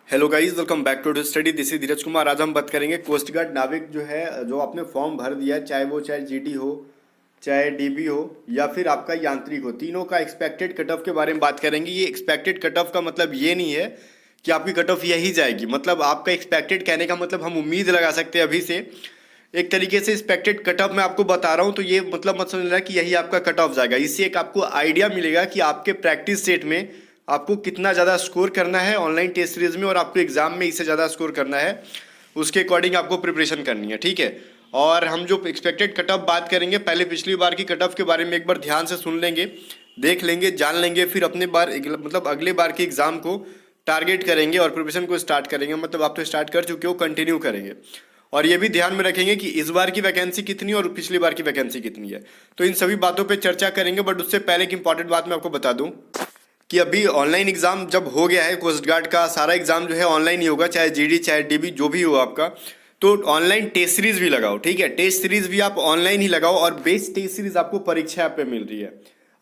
Hello guys, welcome back to study. This is Dheeraj Kumar. आज हम बात करेंगे कोस्ट गार्ड नाविक जो है, जो आपने फॉर्म भर दिया है, चाहे जीडी हो, चाहे डीबी हो या फिर आपका यांत्रिक हो, तीनों का एक्सपेक्टेड कट ऑफ के बारे में बात करेंगे। ये एक्सपेक्टेड कट ऑफ का मतलब ये नहीं है कि आपकी कट ऑफ यही जाएगी। मतलब आपका एक्सपेक्टेड कहने का मतलब हम उम्मीद लगा सकते हैं अभी से। एक तरीके से एक्सपेक्टेड कट ऑफ मैं आपको बता रहा हूँ, तो ये मतलब मत समझना कि यही आपका कट ऑफ जाएगा। इससे एक आपको आइडिया मिलेगा कि आपके प्रैक्टिस सेट में आपको कितना ज़्यादा स्कोर करना है ऑनलाइन टेस्ट सीरीज में, और आपको एग्जाम में इससे ज़्यादा स्कोर करना है, उसके अकॉर्डिंग आपको प्रिपरेशन करनी है। ठीक है। और हम जो एक्सपेक्टेड कट ऑफ बात करेंगे, पहले पिछली बार की कट ऑफ के बारे में एक बार ध्यान से सुन लेंगे, देख लेंगे, जान लेंगे, फिर अपने बार मतलब अगले बार के एग्जाम को टारगेट करेंगे और प्रिपरेशन को स्टार्ट करेंगे। मतलब आप तो स्टार्ट कर चुके हो, कंटिन्यू करेंगे। और ये भी ध्यान में रखेंगे कि इस बार की वैकेंसी कितनी और पिछली बार की वैकेंसी कितनी है। तो इन सभी बातों पे चर्चा करेंगे, बट उससे पहले एक इंपॉर्टेंट बात मैं आपको बता दूं कि अभी ऑनलाइन एग्जाम जब हो गया है, कोस्ट गार्ड का सारा एग्जाम जो है ऑनलाइन ही होगा, चाहे जीडी चाहे डीबी जो भी हो आपका। तो ऑनलाइन टेस्ट सीरीज भी लगाओ। ठीक है, टेस्ट सीरीज भी आप ऑनलाइन ही लगाओ, और बेस्ट टेस्ट सीरीज आपको परीक्षा ऐप पे मिल रही है।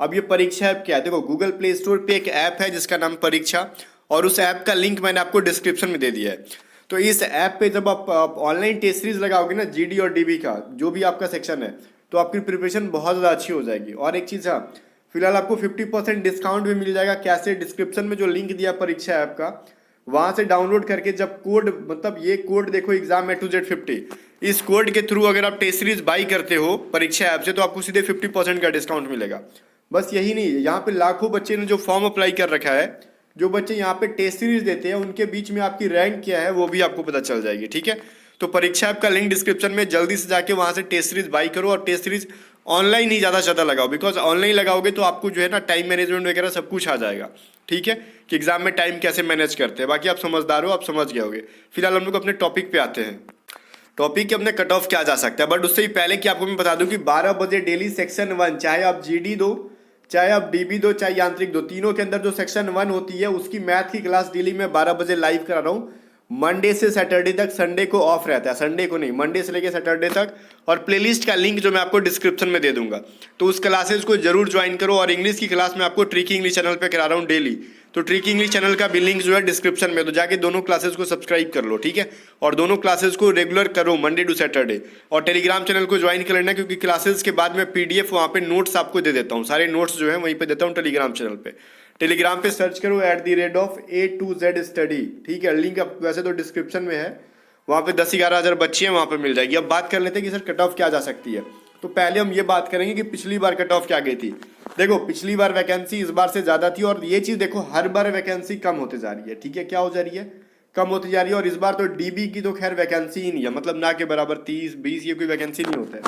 अब ये परीक्षा ऐप क्या है, देखो गूगल प्ले स्टोर पे एक ऐप है जिसका नाम परीक्षा, और उस ऐप का लिंक मैंने आपको डिस्क्रिप्शन में दे दिया है। तो इस ऐप पे जब आप ऑनलाइन टेस्ट सीरीज लगाओगे ना, जीडी और डीबी का जो भी आपका सेक्शन है, तो आपकी प्रिपरेशन बहुत ज़्यादा अच्छी हो जाएगी। और एक चीज़, हाँ, फिलहाल आपको 50% डिस्काउंट भी मिल जाएगा। कैसे? डिस्क्रिप्शन में जो लिंक दिया परीक्षा ऐप का, वहां से डाउनलोड करके जब कोड, मतलब ये कोड देखो, एग्जाम है 2Z50, इस कोड के थ्रू अगर आप टेस्ट सीरीज बाई करते हो परीक्षा ऐप से, तो आपको सीधे 50% का डिस्काउंट मिलेगा। बस यही नहीं, यहाँ पे लाखों बच्चे ने जो फॉर्म अप्लाई कर रखा है, जो बच्चे यहाँ पे टेस्ट सीरीज देते हैं, उनके बीच में आपकी रैंक क्या है वो भी आपको पता चल जाएगी। ठीक है, तो परीक्षा ऐप का लिंक डिस्क्रिप्शन में, जल्दी से जाके वहां से टेस्ट सीरीज बाई करो, और टेस्ट सीरीज ऑनलाइन ही ज़्यादा से ज़्यादा लगाओ। बिकॉज ऑनलाइन लगाओगे तो आपको जो है ना, टाइम मैनेजमेंट वगैरह सब कुछ आ जाएगा। ठीक है, कि एग्जाम में टाइम कैसे मैनेज करते हैं। बाकी आप समझदार हो, आप समझ गए होगे। फिलहाल हम लोग अपने टॉपिक पे आते हैं। टॉपिक के अपने कट ऑफ क्या जा सकता है, बट उससे ही पहले कि आपको मैं बता दूं कि 12 बजे डेली सेक्शन 1, चाहे आप जीडी दो, चाहे आप डीबी दो, चाहे यांत्रिक दो, तीनों के अंदर जो सेक्शन 1 होती है उसकी मैथ की क्लास डेली में 12 बजे लाइव करा रहा हूँ। मंडे से सैटरडे तक, संडे को ऑफ रहता है, संडे को नहीं, मंडे से लेकर सैटरडे तक। और प्लेलिस्ट का लिंक जो मैं आपको डिस्क्रिप्शन में दे दूंगा, तो उस क्लासेस को जरूर ज्वाइन करो। और इंग्लिश की क्लास मैं आपको ट्रिकी इंग्लिश चैनल पे करा रहा हूँ डेली, तो ट्रिकी इंग्लिश चैनल का भी लिंक जो है डिस्क्रिप्शन में, तो जाके दोनों क्लासेस को सब्सक्राइब कर लो। ठीक है, और दोनों क्लासेस को रेगुलर करो मंडे टू सैटरडे। और टेलीग्राम चैनल को ज्वाइन कर लेना, क्योंकि क्लासेस के बाद मैं पीडीएफ वहाँ पे नोट्स आपको दे देता हूँ। सारे नोट्स जो है वहीं पे देता हूँ टेलीग्राम चैनल पे। टेलीग्राम पे सर्च करो @A2Z स्टडी। ठीक है, लिंक अब वैसे तो डिस्क्रिप्शन में है, वहाँ पे 10-11 हज़ार बच्चे हैं, वहाँ पे मिल जाएगी। अब बात कर लेते हैं कि सर कट ऑफ क्या जा सकती है। तो पहले हम ये बात करेंगे कि पिछली बार कट ऑफ क्या गई थी। देखो पिछली बार वैकेंसी इस बार से ज़्यादा थी, और ये चीज़ देखो हर बार वैकेंसी कम होते जा रही है। ठीक है, क्या हो जा रही है? कम होती जा रही है। और इस बार तो डीबी की तो खैर वैकेंसी ही नहीं है, मतलब ना के बराबर 30-20 ये कोई वैकेंसी नहीं होता है।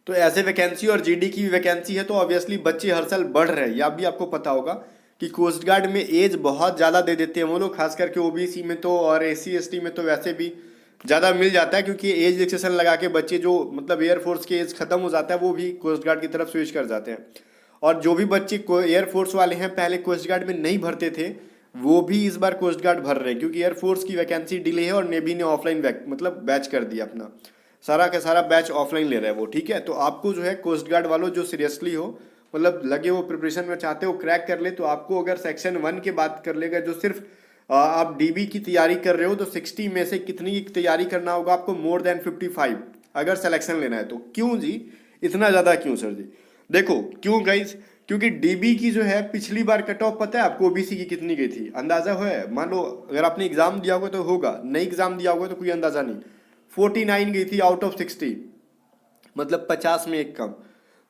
तो ऐसे वैकेंसी और जीडी की भी वैकेंसी है, तो ऑब्वियसली बच्चे हर साल बढ़ रहे हैं। या भी आपको पता होगा कि कोस्ट गार्ड में एज बहुत ज़्यादा दे देते हैं वो लोग, खास करके ओबीसी में तो, और SC ST में तो वैसे भी ज़्यादा मिल जाता है, क्योंकि एज रिलेक्सेशन लगा के बच्चे जो मतलब एयरफोर्स के एज खत्म हो जाता है, वो भी कोस्ट गार्ड की तरफ स्विच कर जाते हैं। और जो भी बच्चे एयरफोर्स वाले हैं, पहले कोस्ट गार्ड में नहीं भरते थे, वो भी इस बार कोस्ट गार्ड भर रहे हैं, क्योंकि एयरफोर्स की वैकेंसी डिले है और नेवी ने ऑफलाइन मतलब बैच कर दिया अपना, सारा का सारा बैच ऑफलाइन ले रहा है वो। ठीक है, तो आपको जो है कोस्ट गार्ड वालों जो सीरियसली हो, मतलब लगे हो प्रिपरेशन में, चाहते हो क्रैक कर ले, तो आपको अगर सेक्शन 1 की बात कर लेगा, जो सिर्फ आप डीबी की तैयारी कर रहे हो, तो 60 में से कितनी की तैयारी करना होगा आपको? मोर देन 55 अगर सिलेक्शन लेना है तो। क्यों जी, इतना ज़्यादा क्यों सर जी? देखो क्यों गाइज, क्योंकि डीबी की जो है पिछली बार कट ऑफ पता है आपको ओबीसी की कितनी गई थी? अंदाजा है? मान लो अगर आपने एग्जाम दिया होगा तो होगा, नहीं एग्जाम दिया होगा तो कोई अंदाजा नहीं। 49 गई थी आउट ऑफ 60, मतलब 50 में एक कम।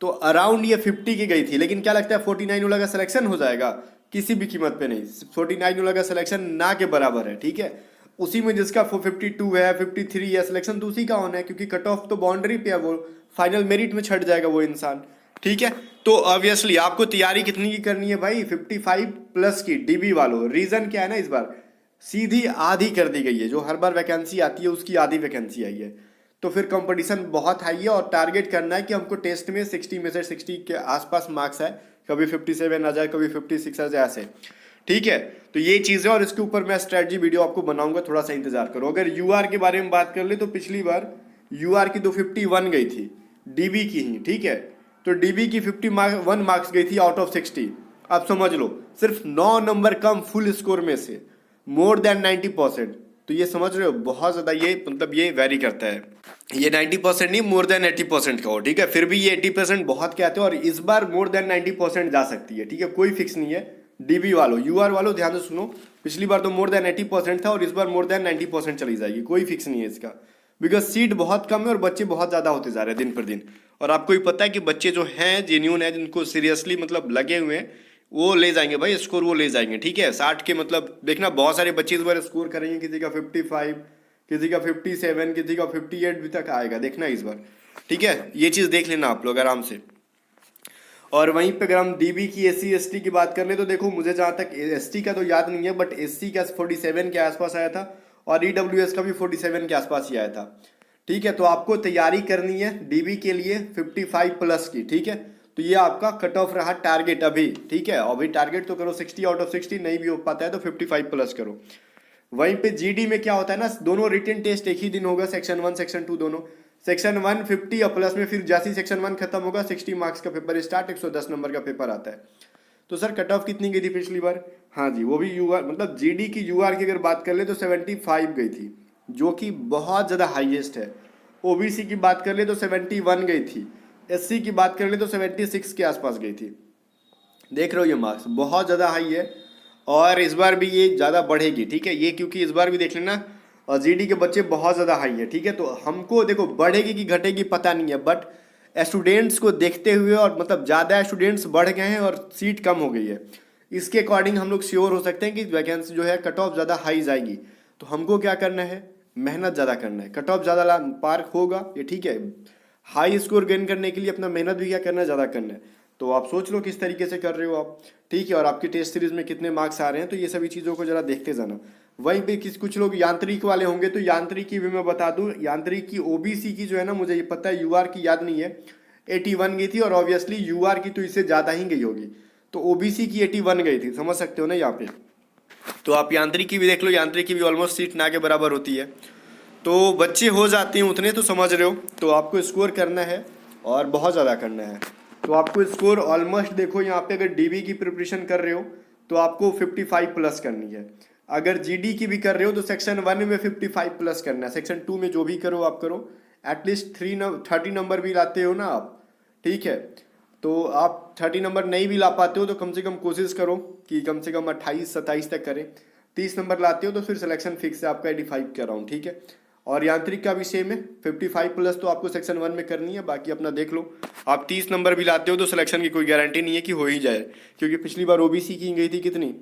तो अराउंड ये 50 की गई थी। लेकिन क्या लगता है 49 वाला का सिलेक्शन हो जाएगा? किसी भी कीमत पे नहीं। 49 वाला का सिलेक्शन ना के बराबर है। ठीक है, उसी में जिसका 52 है, 53 है, सिलेक्शन तो उसी का होना है, क्योंकि कट ऑफ तो बाउंड्री पे है, वो फाइनल मेरिट में छट जाएगा वो इंसान। ठीक है, तो ऑब्वियसली आपको तैयारी कितनी की करनी है भाई? 55 प्लस की डीबी वालों। रीजन क्या है ना, इस बार सीधी आधी कर दी गई है, जो हर बार वैकेंसी आती है उसकी आधी वैकेंसी आई है। तो फिर कंपटीशन बहुत हाई है, और टारगेट करना है कि हमको टेस्ट में 60 में से 60 के आसपास मार्क्स है, कभी 57 आ जाए, कभी 56 आ जाए, ऐसे। ठीक है, तो ये चीज़ है, और इसके ऊपर मैं स्ट्रेटजी वीडियो आपको बनाऊंगा, थोड़ा सा इंतजार करो। अगर यूआर के बारे में बात कर ले, तो पिछली बार यूआर की तो 51 गई थी, डीबी की ही। ठीक है, तो डीबी की 51 मार्क्स गई थी आउट ऑफ 60। आप समझ लो सिर्फ 9 नंबर कम फुल स्कोर में से। More than 90%। तो ये समझ रहे हो, बहुत ज़्यादा ये मतलब ये वेरी करता है। ये 90% नहीं, मोर देन 80% का हो, ठीक है। फिर भी ये 80% बहुत कहते हैं, और इस बार मोर देन 90% जा सकती है, ठीक है। कोई फिक्स नहीं है। डीबी वालों, यूआर वालों ध्यान से सुनो, पिछली बार तो मोर देन 80% था और इस बार मोर देन 90% चली जाएगी, कोई फिक्स नहीं है इसका। बिकॉज सीट बहुत कम है और बच्चे बहुत ज़्यादा होते जा रहे हैं दिन पर दिन। और आपको ही पता है कि बच्चे जो हैं जेन्यून है, जिनको सीरियसली मतलब लगे हुए हैं, वो ले जाएंगे भाई स्कोर, वो ले जाएंगे, ठीक है। 60 के मतलब देखना, बहुत सारे बच्चे इस बार स्कोर करेंगे, किसी का 55, किसी का 57, किसी का 58 भी तक आएगा, देखना इस बार, ठीक है। ये चीज़ देख लेना आप लोग आराम से। और वहीं पे अगर हम डीबी की एससी एसटी की बात कर ले तो देखो, मुझे जहाँ तक एसटी का तो याद नहीं है, बट एससी का 47 के आसपास आया था और ईडब्ल्यूएस का भी 47 के आसपास ही आया था, ठीक है। तो आपको तैयारी करनी है डीबी के लिए 55 प्लस की, ठीक है। तो ये आपका कट ऑफ रहा टारगेट अभी, ठीक है। अभी टारगेट तो करो 60 आउट ऑफ 60, नहीं भी हो पाता है तो 55 प्लस करो। वहीं पे जीडी में क्या होता है ना, दोनों रिटन टेस्ट एक ही दिन होगा, सेक्शन 1 सेक्शन 2 दोनों। सेक्शन 1 50 और प्लस में फिर जैसे सेक्शन 1 खत्म होगा 60 मार्क्स का पेपर स्टार्ट, 110 नंबर का पेपर आता है। तो सर कट ऑफ कितनी गई थी पिछली बार? हाँ जी, वो भी यूआर मतलब जीडी की यूआर की अगर बात कर ले तो 75 गई थी, जो कि बहुत ज़्यादा हाईएस्ट है। ओबीसी की बात कर ले तो 71 गई थी। एससी की बात कर ले तो 76 के आसपास गई थी। देख रहे हो, ये मार्क्स बहुत ज़्यादा हाई है और इस बार भी ये ज़्यादा बढ़ेगी, ठीक है। ये क्योंकि इस बार भी देख लेना, और जीडी के बच्चे बहुत ज़्यादा हाई है, ठीक है। तो हमको देखो बढ़ेगी कि घटेगी पता नहीं है, बट स्टूडेंट्स को देखते हुए और मतलब ज़्यादा स्टूडेंट्स बढ़ गए हैं और सीट कम हो गई है, इसके अकॉर्डिंग हम लोग श्योर हो सकते हैं कि वैकेंसी जो है कट ऑफ ज़्यादा हाई जाएगी। तो हमको क्या करना है, मेहनत ज़्यादा करना है। कट ऑफ ज़्यादा पार होगा ये ठीक है, हाई स्कोर गेन करने के लिए अपना मेहनत भी क्या करना है, ज़्यादा करना है। तो आप सोच लो किस तरीके से कर रहे हो आप, ठीक है। और आपकी टेस्ट सीरीज में कितने मार्क्स आ रहे हैं, तो ये सभी चीज़ों को जरा देखते जाना। वहीं पे कुछ लोग यांत्रिक वाले होंगे, तो यांत्रिकी भी मैं बता दूं, यांत्रिकी ओबीसी की जो है ना, मुझे ये पता है यूआर की याद नहीं है, 81 गई थी और ऑब्वियसली यूआर की तो इससे ज़्यादा ही गई होगी। तो ओबीसी की 81 गई थी, समझ सकते हो ना यहाँ पे। तो आप यांत्रिकी भी देख लो, यांत्रिकी भी ऑलमोस्ट सीट ना के बराबर होती है। तो बच्चे हो जाते हैं उतने, तो समझ रहे हो। तो आपको स्कोर करना है और बहुत ज़्यादा करना है। तो आपको स्कोर ऑलमोस्ट देखो यहाँ पे, अगर डीबी की प्रिपरेशन कर रहे हो तो आपको 55 प्लस करनी है। अगर जीडी की भी कर रहे हो तो सेक्शन 1 में 55 प्लस करना है। सेक्शन 2 में जो भी करो आप करो, एटलीस्ट 30 नंबर भी लाते हो ना आप, ठीक है। तो आप 30 नंबर नहीं भी ला पाते हो तो कम से कम कोशिश करो कि कम से कम 28-27 तक करें। 30 नंबर लाते हो तो फिर सिलेक्शन फिक्स है आपका 85 के अराउंड, ठीक है। और यांत्रिक का भी सेम है, 55 प्लस तो आपको सेक्शन 1 में करनी है, बाकी अपना देख लो। आप 30 नंबर भी लाते हो तो सिलेक्शन की कोई गारंटी नहीं है कि हो ही जाए, क्योंकि पिछली बार ओबीसी की गई थी कितनी,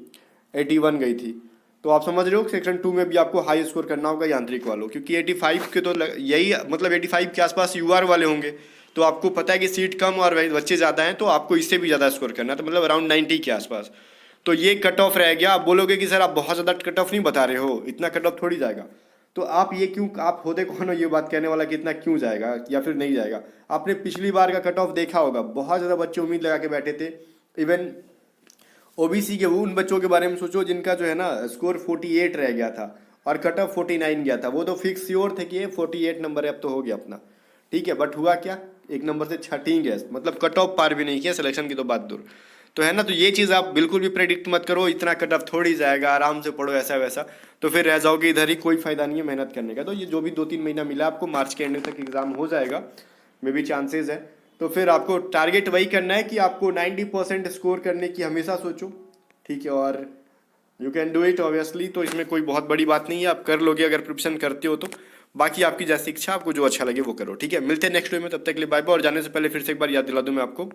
81 गई थी। तो आप समझ रहे हो सेक्शन 2 में भी आपको हाई स्कोर करना होगा यांत्रिक वालों, क्योंकि 85 के तो यही मतलब 85 के आसपास यूआर वाले होंगे। तो आपको पता है कि सीट कम और बच्चे ज़्यादा हैं, तो आपको इससे भी ज़्यादा स्कोर करना है, तो मतलब अराउंड 90 के आसपास। तो ये कट ऑफ रह गया। आप बोलोगे कि सर आप बहुत ज़्यादा कट ऑफ नहीं बता रहे हो, इतना कट ऑफ थोड़ी जाएगा। तो आप ये क्यों, आप होते कौन हो ये बात कहने वाला कि इतना क्यों जाएगा या फिर नहीं जाएगा। आपने पिछली बार का कट ऑफ देखा होगा, बहुत ज़्यादा बच्चे उम्मीद लगा के बैठे थे। इवन ओबीसी के उन बच्चों के बारे में सोचो जिनका जो है ना स्कोर 48 रह गया था और कट ऑफ 49 गया था, वो तो फिक्स श्योर थे कि 48 नंबर है अब तो हो गया अपना, ठीक है। बट हुआ क्या, एक नंबर से छठी गया, मतलब कट ऑफ पार भी नहीं किया, सिलेक्शन की तो बात दूर। तो है ना, तो ये चीज़ आप बिल्कुल भी प्रेडिक्ट मत करो, इतना कट ऑफ थोड़ी जाएगा, आराम से पढ़ो ऐसा वैसा, तो फिर रह जाओगे इधर ही, कोई फायदा नहीं है मेहनत करने का। तो ये जो भी 2-3 महीना मिला आपको, मार्च के एंड तक एग्जाम हो जाएगा, मे भी चांसेस है। तो फिर आपको टारगेट वही करना है कि आपको 90% स्कोर करने की हमेशा सोचो, ठीक है। और you can do it obviously, तो इसमें कोई बहुत बड़ी बात नहीं है, आप कर लोगे अगर प्रिपरेशन करते हो तो। बाकी आपकी जैसी इच्छा, आपको जो अच्छा लगे वो करो, ठीक है। मिलते हैं नेक्स्ट वीडियो में, तब तक के लिए बाय बाय। और जाने से पहले फिर से एक बार याद दिला दूं मैं आपको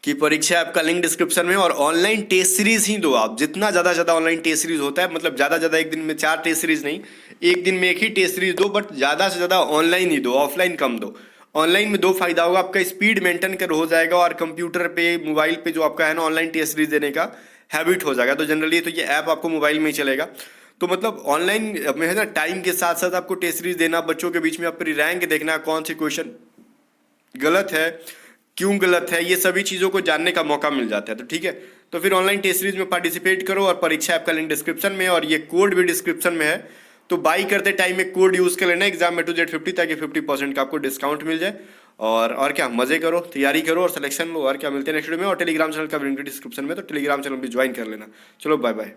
कि परीक्षा ऐप का लिंक डिस्क्रिप्शन में, और ऑनलाइन टेस्ट सीरीज ही दो आप, जितना ज़्यादा ऑनलाइन टेस्ट सीरीज होता है, मतलब ज़्यादा एक दिन में 4 टेस्ट सीरीज नहीं, एक दिन में एक ही टेस्ट सीरीज दो, बट ज़्यादा से ज़्यादा ऑनलाइन ही दो, ऑफलाइन कम दो। ऑनलाइन में 2 फायदा होगा, आपका स्पीड मेंटेन कर हो जाएगा और कंप्यूटर पे मोबाइल पे जो आपका है ना ऑनलाइन टेस्ट सीरीज देने का हैबिट हो जाएगा। तो जनरली तो ये ऐप आपको मोबाइल में ही चलेगा। तो मतलब ऑनलाइन में है ना, टाइम के साथ साथ आपको टेस्ट सीरीज देना, बच्चों के बीच में आप रैंक देखना, कौन से क्वेश्चन गलत है, क्यों गलत है, ये सभी चीज़ों को जानने का मौका मिल जाता है। तो ठीक है, तो फिर ऑनलाइन टेस्ट सीरीज में पार्टिसिपेट करो। और परीक्षा ऐप का लिंक डिस्क्रिप्शन में, और ये कोड भी डिस्क्रिप्शन में है, तो बाई करते टाइम एक कोड यूज़ कर लेना एग्जाम में A2Z50, ताकि 50% का आपको डिस्काउंट मिल जाए। और क्या, मजे करो, तैयारी करो और सिलेक्शन लो। और क्या, मिलते हैं नेक्स्ट वीडियो में। और टेलीग्राम चैनल का लिंक डिस्क्रिप्शन में, तो टेलीग्राम चैनल भी ज्वाइन कर लेना। चलो बाय बाय।